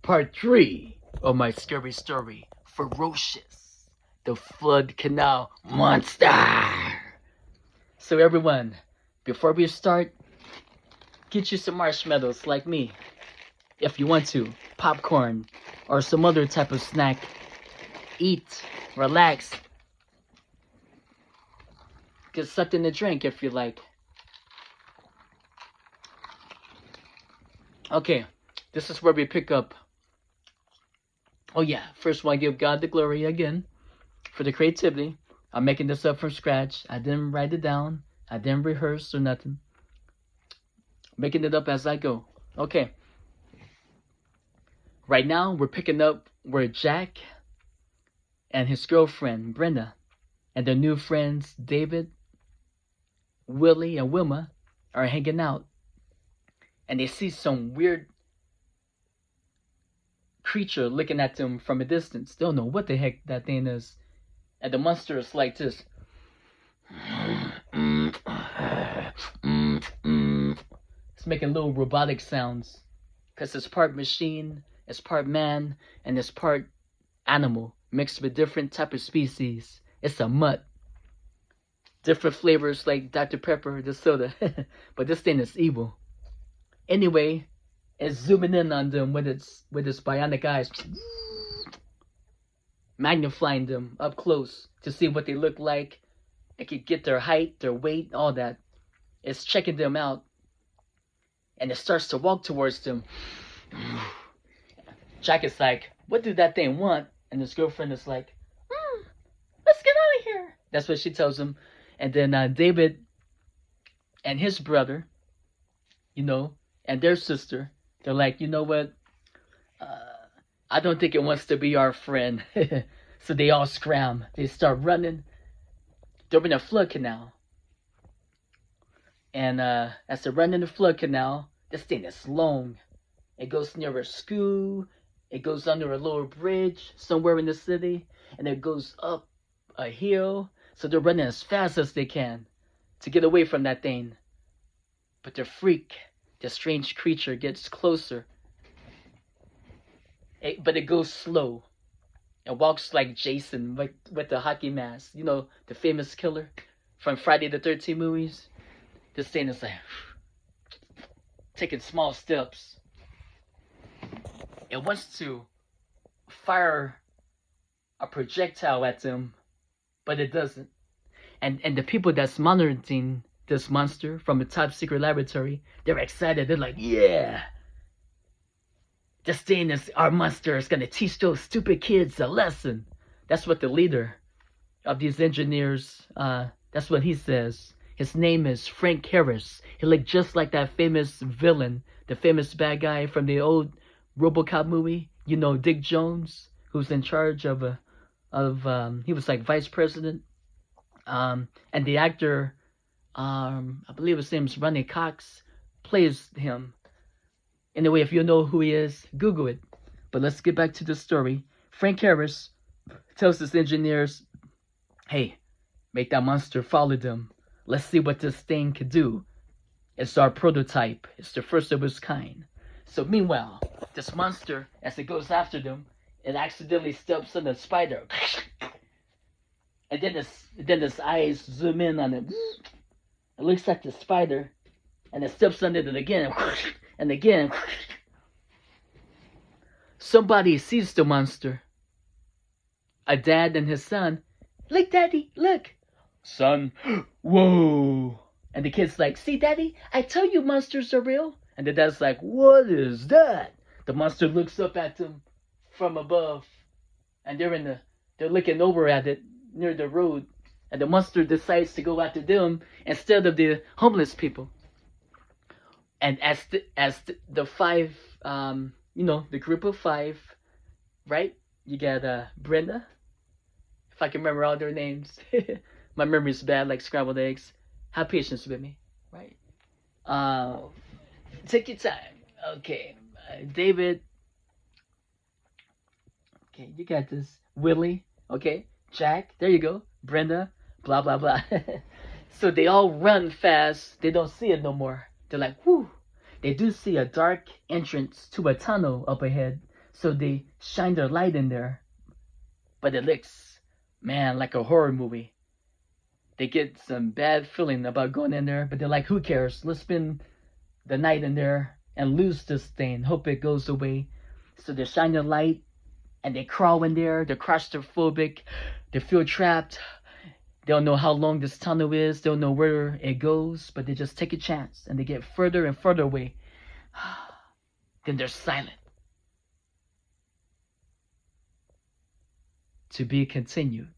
Part 3 of my scary story, Ferocious, the Flood Canal Monster. So everyone, before we start, get you some marshmallows like me. If you want to, popcorn, or some other type of snack. Eat, relax, get something to drink if you like. Okay, this is where we pick up. Oh yeah, first want to give God the glory again for the creativity. I'm making this up from scratch. I didn't write it down. I didn't rehearse or nothing. Making it up as I go. Okay. Right now, we're picking up where Jack and his girlfriend, Brenda, and their new friends, David, Willie, and Wilma, are hanging out. And they see some weird creature looking at them from a distance. They don't know what the heck that thing is. And the monster is like this. It's making little robotic sounds. Because it's part machine, it's part man, and it's part animal. Mixed with different type of species. It's a mutt. Different flavors like Dr. Pepper, the soda. But this thing is evil. Anyway, it's zooming in on them with its bionic eyes. Magnifying them up close to see what they look like. It could get their height, their weight, all that. It's checking them out. And it starts to walk towards them. Jack is like, what do that thing want? And his girlfriend is like, let's get out of here. That's what she tells him. And then David and his brother, and their sister, they're like, you know what? I don't think it wants to be our friend. So they all scram. They start running. They're in a flood canal. And as they're running the flood canal, this thing is long. It goes near a school. It goes under a little bridge somewhere in the city. And it goes up a hill. So they're running as fast as they can to get away from that thing. But the strange creature gets closer. But it goes slow. It walks like Jason with the hockey mask. You know, the famous killer from Friday the 13th movies. This thing is like taking small steps. It wants to fire a projectile at them, but it doesn't. And the people that's monitoring this monster from a top secret laboratory, they're excited. They're like, yeah, this thing is our monster. It's gonna teach those stupid kids a lesson. That's what the leader of these engineers, that's what he says. His name is Frank Harris. He looked just like that famous villain, the famous bad guy from the old RoboCop movie. You know, Dick Jones, who's in charge of he was like vice president. And the actor, I believe his name is Ronnie Cox, plays him. Anyway, if you know who he is, Google it. But let's get back to the story. Frank Harris tells his engineers, hey, make that monster follow them. Let's see what this thing could do. It's our prototype. It's the first of its kind. So meanwhile, this monster, as it goes after them, it accidentally steps on the spider. And then its eyes zoom in on it. It looks like the spider. And it steps on it again. And again. Somebody sees the monster. A dad and his son. Look, Daddy, look. Son, whoa. And the kid's like, see, Daddy, I tell you monsters are real. And the dad's like, what is that? The monster looks up at them from above. And they're looking over at it near the road. And the monster decides to go after them instead of the homeless people. And as the five, the group of five, right? You got Brenda, if I can remember all their names. My memory's bad, like scrambled eggs. Have patience with me, right? Take your time. Okay, David. Okay, you got this. Willie. Okay, Jack. There you go. Brenda. Blah blah blah. So they all run fast. They don't see it no more. They're like, whew. They do see a dark entrance to a tunnel up ahead. So they shine their light in there, but it looks, man, like a horror movie. They get some bad feeling about going in there, but they're like, who cares? Let's spend the night in there and lose this thing. Hope it goes away. So they shine their light and they crawl in there. They're claustrophobic. They feel trapped. They don't know how long this tunnel is. They don't know where it goes, but they just take a chance and they get further and further away. Then they're silent. To be continued.